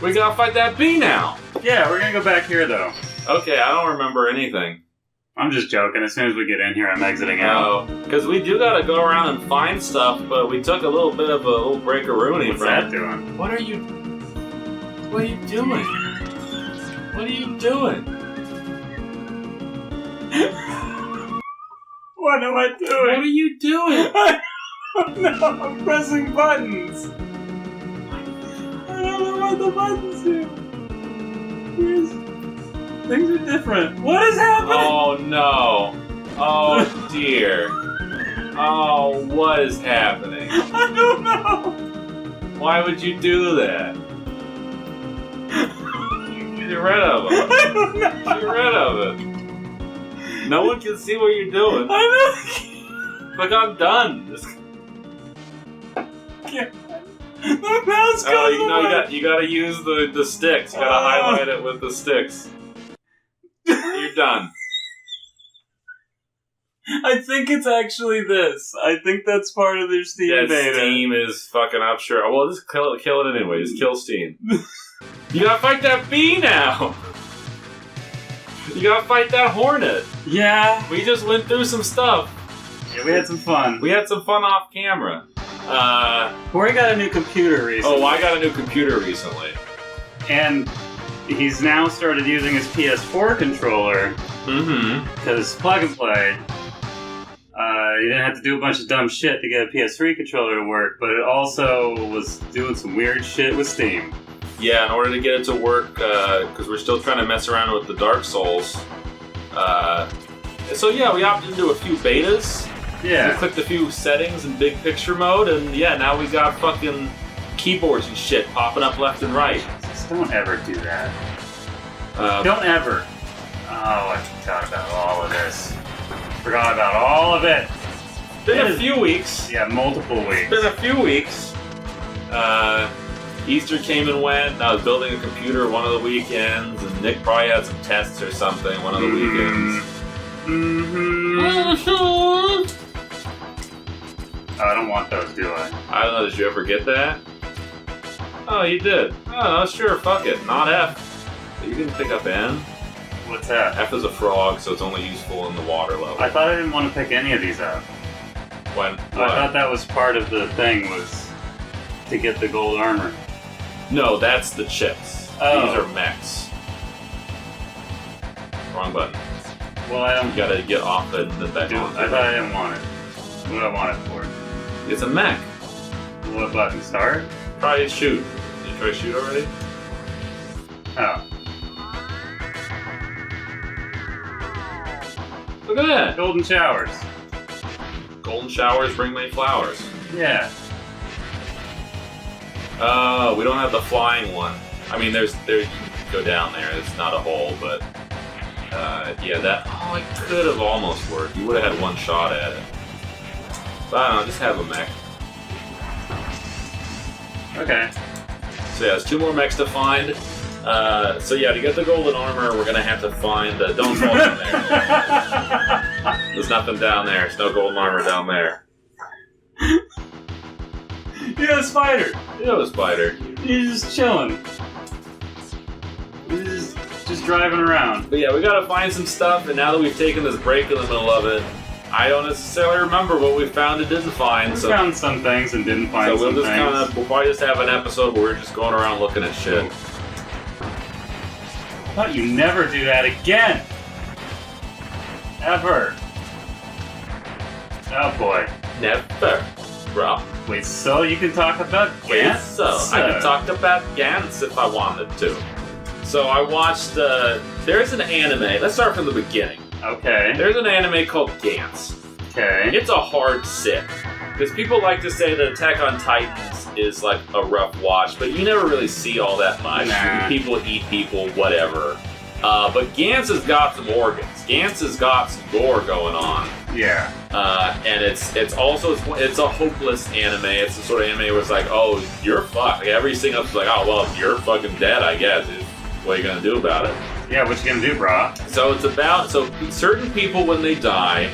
We gotta fight that bee now. Yeah, we're gonna go back here, though. Okay, I don't remember anything. I'm just joking. As soon as we get in here, I'm exiting out. Oh, because we do gotta go around and find stuff, but we took a little bit of a little break-a-rooney What's from that doing? What are you doing? What are you doing? What am I doing? What are you doing? No, I'm pressing buttons. I don't know what the buttons do. Things are different. What is happening? Oh no. Oh dear. Oh, what is happening? I don't know. Why would you do that? Get rid of it. I don't know. Get rid of it. No one can see what you're doing. I Look, I'm done. Just... can't. The mouse goes away. You gotta use the sticks. You gotta highlight it with the sticks. You're done. I think it's actually this. I think that's part of their Steam beta. Steam is fucking up, sure. Well, just kill it anyway. Just kill Steam. You gotta fight that bee now! You gotta fight that hornet! Yeah. We just went through some stuff. Yeah, we had some fun. We had some fun off camera. Corey got a new computer recently. Oh, I got a new computer recently. And he's now started using his PS4 controller. Mm-hmm. Because plug and play. He didn't have to do a bunch of dumb shit to get a PS3 controller to work, but it also was doing some weird shit with Steam. Yeah, in order to get it to work, because we're still trying to mess around with the Dark Souls. So yeah, we opted into a few betas. Yeah. We clicked a few settings in big picture mode, and yeah, now we got fucking keyboards and shit popping up left and right. Just don't ever do that. Don't ever. Oh, I forgot about all of this. Forgot about all of it. Been a few weeks. Yeah, multiple weeks. Been a few weeks. Easter came and went. I was building a computer one of the weekends, and Nick probably had some tests or something one of the weekends. Oh, I don't want those, do I? I don't know, did you ever get that? Oh, you did. Oh, sure, fuck it. Not F. But you didn't pick up N. What's that? F is a frog, so it's only useful in the water level. I thought I didn't want to pick any of these up. When? I thought that was part of the thing, was to get the gold armor. No, that's the chips. Oh. These are mechs. Wrong button. Well, I don't... You gotta get off it and then back on. I thought I didn't want it. What do I want it for? It's a mech. What button? Start? Try shoot. Did you try shoot already? Oh. Look at that! Golden showers. Golden showers bring me flowers. Yeah. We don't have the flying one. I mean, there you can go down there. It's not a hole, but yeah, that. Oh, it could have almost worked. You would have had one shot at it. But I don't know, just have a mech. Okay. So yeah, there's 2 more mechs to find. So yeah, to get the golden armor, we're gonna have to find. Don't fall down there. There's nothing down there. There's no golden armor down there. Yeah, a spider. Yeah, a spider. He's just chilling. He's just driving around. But yeah, we gotta find some stuff, and now that we've taken this break in the middle of it, I don't necessarily remember what we found and didn't find. We found some things and didn't find some things. So we'll probably just have an episode where we're just going around looking at shit. I thought you'd never do that again. Ever. Oh boy. Never, bro. Wait, so you can talk about Gantz? So I can talk about Gantz if I wanted to. So I watched, there's an anime, let's start from the beginning. Okay. There's an anime called Gantz. Okay. It's a hard sit. Because people like to say that Attack on Titans is like a rough watch, but you never really see all that much. Nah. People eat people, whatever. But Gantz has got some organs. Gantz has got some gore going on. Yeah. And it's also a hopeless anime. It's the sort of anime where it's like, oh, you're fucked. Like, every single is like, oh, well, you're fucking dead, I guess. What are you gonna do about it? Yeah, what you gonna do, brah? So it's about, certain people when they die,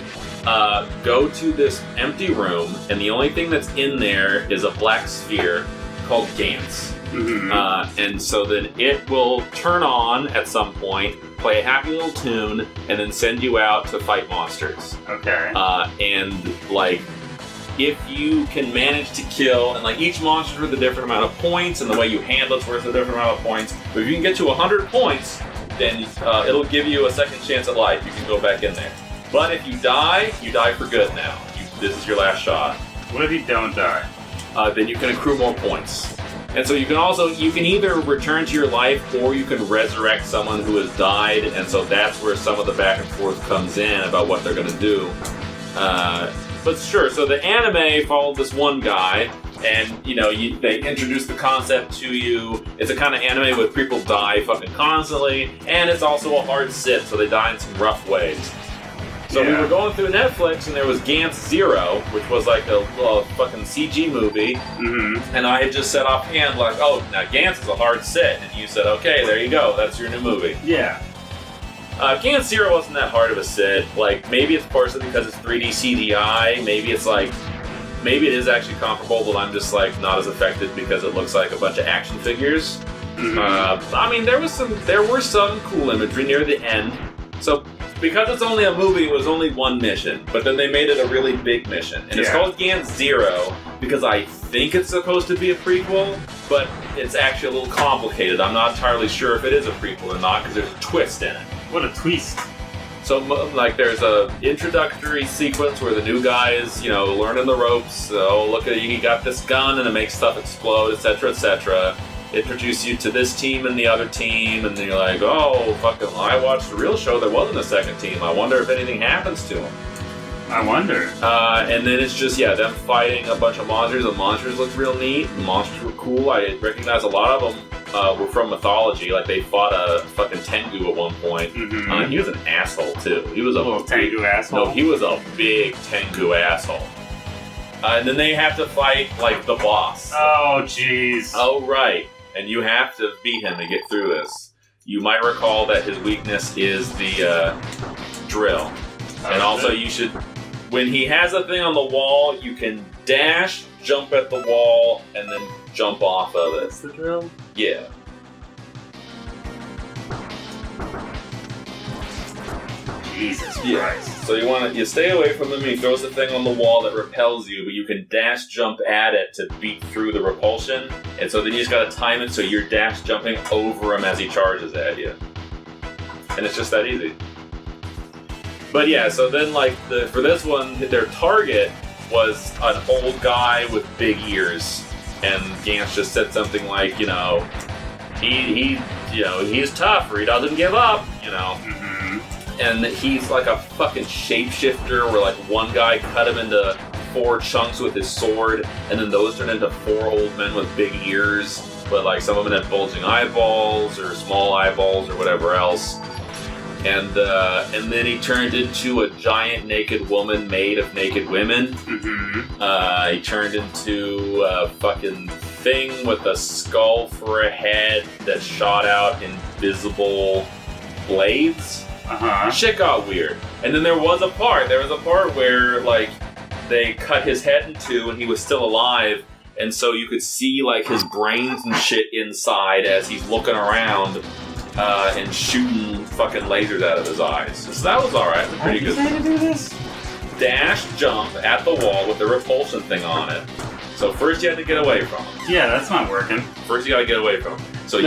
go to this empty room, and the only thing that's in there is a black sphere called Gantz. Mm-hmm. And so then it will turn on at some point, play a happy little tune, and then send you out to fight monsters. Okay. And like, if you can manage to kill, and like each monster is worth a different amount of points, and the way you handle it's worth a different amount of points. But if you can get to 100 points, then it'll give you a second chance at life. You can go back in there. But if you die for good now. This is your last shot. What if you don't die? Then you can accrue more points. And so you can either return to your life or you can resurrect someone who has died, and so that's where some of the back and forth comes in about what they're going to do. But sure, so the anime followed this one guy, and they introduce the concept to you. It's a kind of anime where people die fucking constantly, and it's also a hard sit, so they die in some rough ways. So we were going through Netflix, and there was Gantz Zero, which was like a fucking CG movie. Mm-hmm. And I had just said offhand, like, oh, now Gantz is a hard sit. And you said, okay, there you go. That's your new movie. Yeah. Gantz Zero wasn't that hard of a sit. Like, maybe it's partially because it's 3D CGI. Maybe it is actually comparable, but I'm just, like, not as affected because it looks like a bunch of action figures. Mm-hmm. I mean, there were some cool imagery near the end. So, because it's only a movie, it was only one mission, but then they made it a really big mission. And it's called Gantz Zero because I think it's supposed to be a prequel, but it's actually a little complicated. I'm not entirely sure if it is a prequel or not because there's a twist in it. What a twist. So, like, there's a introductory sequence where the new guy is, learning the ropes. Oh, look at it, he got this gun and it makes stuff explode, etc., etc. Introduce you to this team and the other team, and then you're like, oh, fucking, I watched the real show, there wasn't a second team. I wonder if anything happens to them. I wonder. And then it's just, them fighting a bunch of monsters. The monsters looked real neat. The monsters were cool. I recognize a lot of them were from mythology. Like, they fought a fucking Tengu at one point. Mm-hmm. He was an asshole, too. He was a little Tengu asshole? No, he was a big Tengu asshole. And then they have to fight, like, the boss. Oh, jeez. Oh, right. And you have to beat him to get through this. You might recall that his weakness is the drill. And also you should, when he has a thing on the wall, you can dash, jump at the wall, and then jump off of it. That's the drill? Yeah. Jesus Christ. So you stay away from him, he throws the thing on the wall that repels you, but you can dash jump at it to beat through the repulsion, and so then you just gotta time it so you're dash jumping over him as he charges at you. And it's just that easy. But yeah, so then for this one, their target was an old guy with big ears, and Gantz just said something like, he's tough or he doesn't give up, And he's like a fucking shapeshifter where like one guy cut him into 4 chunks with his sword, and then those turned into 4 old men with big ears, but like some of them had bulging eyeballs or small eyeballs or whatever else. And then he turned into a giant naked woman made of naked women. Mm-hmm. He turned into a fucking thing with a skull for a head that shot out invisible blades. Uh-huh. Shit got weird. And then there was a part where like they cut his head in 2 and he was still alive, and so you could see like his brains and shit inside as he's looking around and shooting fucking lasers out of his eyes. So that was alright. Pretty good. How did you say to do this? Dash jump at the wall with the repulsion thing on it. So first you had to get away from him. Yeah, that's not working. First you gotta get away from him. So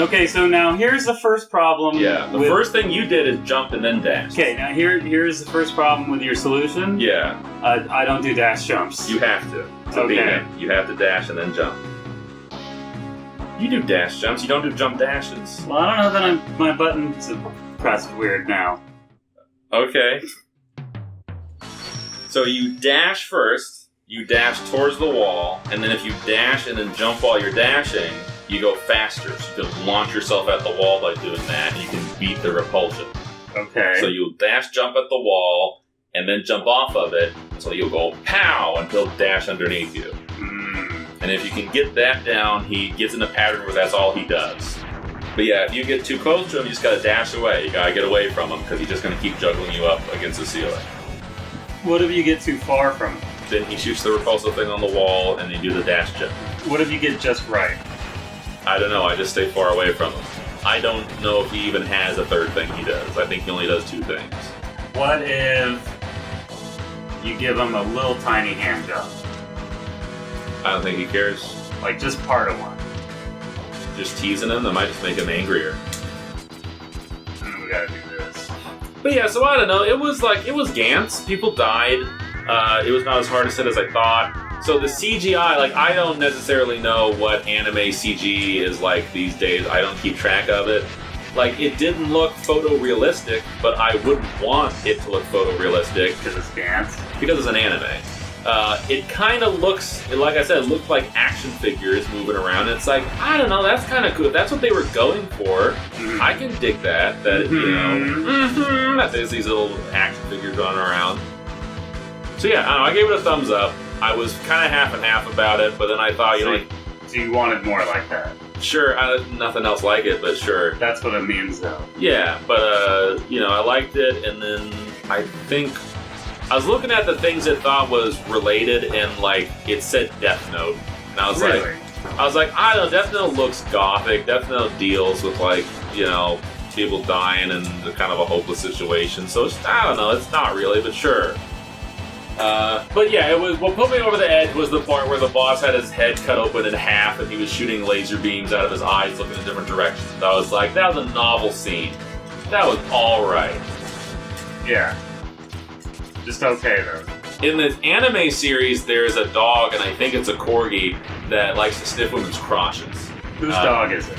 now here's the first problem. Yeah, the first thing you did is jump and then dash. Okay, now here's the first problem with your solution. Yeah. I don't do dash jumps. You have to. Beat him. You have to dash and then jump. You do dash jumps, you don't do jump dashes. Well, I don't know that my buttons are pressed weird now. Okay. So you dash first, you dash towards the wall, and then if you dash and then jump while you're dashing, you go faster. So you can launch yourself at the wall by doing that, and you can beat the repulsion. Okay. So you'll dash jump at the wall, and then jump off of it, so you'll go pow until dash underneath you. And if you can get that down, he gets in a pattern where that's all he does. But yeah, if you get too close to him, you just gotta dash away. You gotta get away from him, because he's just gonna keep juggling you up against the ceiling. What if you get too far from him? Then he shoots the repulsive thing on the wall, and you do the dash jump. What if you get just right? I don't know. I just stay far away from him. I don't know if he even has a third thing he does. I think he only does 2 things. What if you give him a little tiny hand job? I don't think he cares. Like, just part of one. Just teasing him, that might just make him angrier. We gotta do this. But yeah, so I don't know. It was Gantz. People died. It was not as hard to set as I thought. So the CGI, like, I don't necessarily know what anime CG is like these days. I don't keep track of it. Like, it didn't look photorealistic, but I wouldn't want it to look photorealistic. Because it's Gantz? Because it's an anime. It kind of looks, like I said, it looked like action figures moving around. It's like, I don't know, that's kind of cool. If that's what they were going for, I can dig that. That, that there's these little action figures running around. So yeah, I don't know, I gave it a thumbs up. I was kind of half and half about it, but then I thought, So you wanted more like that? Sure, nothing else like it, but sure. That's what it means, though. Yeah, but, I liked it, and then I think I was looking at the things it thought was related, and, like, it said Death Note. And I was like, I don't know, Death Note looks gothic. Death Note deals with, like, people dying and kind of a hopeless situation. So, I don't know, it's not really, but sure. But yeah, what put me over the edge was the part where the boss had his head cut open in half and he was shooting laser beams out of his eyes looking in different directions. And I was like, that was a novel scene. That was alright. Yeah. Just okay, though. In the anime series, there's a dog, and I think it's a corgi, that likes to sniff women's crotches. Whose dog is it?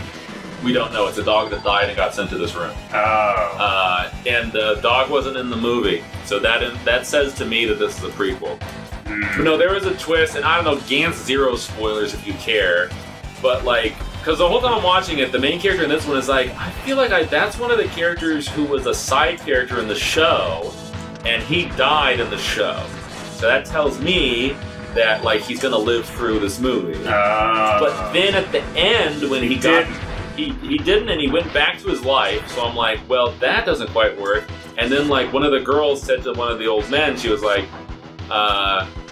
We don't know. It's a dog that died and got sent to this room. Oh. And the dog wasn't in the movie, so that says to me that this is a prequel. But no, there was a twist, and I don't know, Gantz zero spoilers if you care, but like, because the whole time I'm watching it, the main character in this one is like, I feel like that's one of the characters who was a side character in the show, and he died in the show. So that tells me that like he's gonna live through this movie. But then at the end, when he didn't, and he went back to his life. So I'm like, well, that doesn't quite work. And then like one of the girls said to one of the old men, she was like,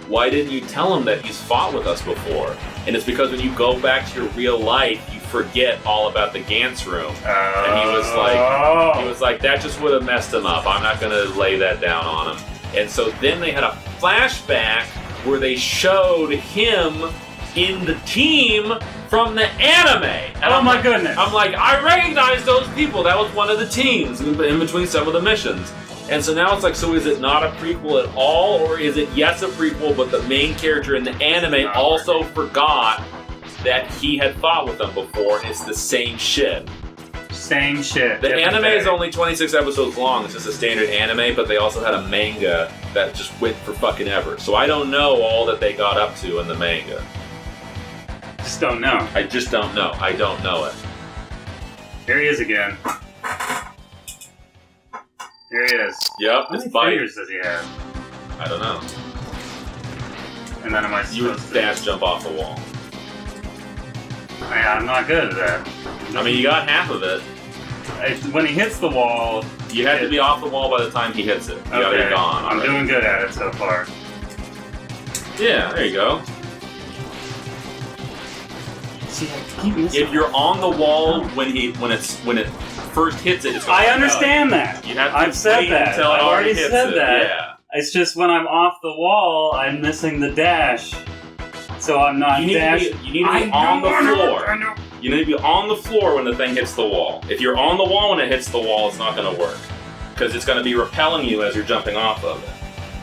why didn't you tell him that he's fought with us before? And it's because when you go back to your real life, you forget all about the Gantz room. And he was like, that just would have messed him up. I'm not gonna lay that down on him. And so then they had a flashback where they showed him in the team from the anime. And my goodness. I'm like, I recognize those people. That was one of the teams in between some of the missions. And so now it's like, so is it not a prequel at all? Or is it, yes, a prequel, but the main character in the anime also forgot that he had fought with them before, and it's the same shit. Same shit. The anime is only 26 episodes long. It's just a standard anime, but they also had a manga that just went for fucking ever. So I don't know all that they got up to in the manga. Just don't know. I just don't know. I don't know it. Here he is again. Here he is. Yep, How it's many Byte. fingers does he have? I don't know. And then am I You would supposed to... dash jump off the wall. I'm not good at that. I mean, you got half of it. When he hits the wall... You have to be off the wall by the time he hits it. You gotta be gone. I'm doing good at it so far. Yeah, there you go. See, I keep missing. If you're on the wall when it first hits it, it's gonna I understand that. You have to I've said wait that. until it I've already hits said it. that. Yeah. It's just when I'm off the wall, I'm missing the dash. So I'm not You need to be on the floor. I know. You need to be on the floor when the thing hits the wall. If you're on the wall when it hits the wall, it's not going to work. Because it's going to be repelling you as you're jumping off of it.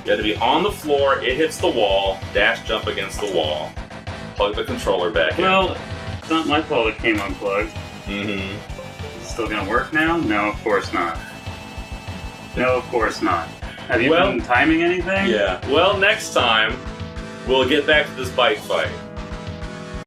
You have to be on the floor, it hits the wall, dash jump against the wall. Plug the controller back in. Well, it's not my fault it came unplugged. Mm-hmm. Is it still going to work now? No, of course not. No, of course not. Have you been timing anything? Yeah. Well, next time, we'll get back to this Byte fight.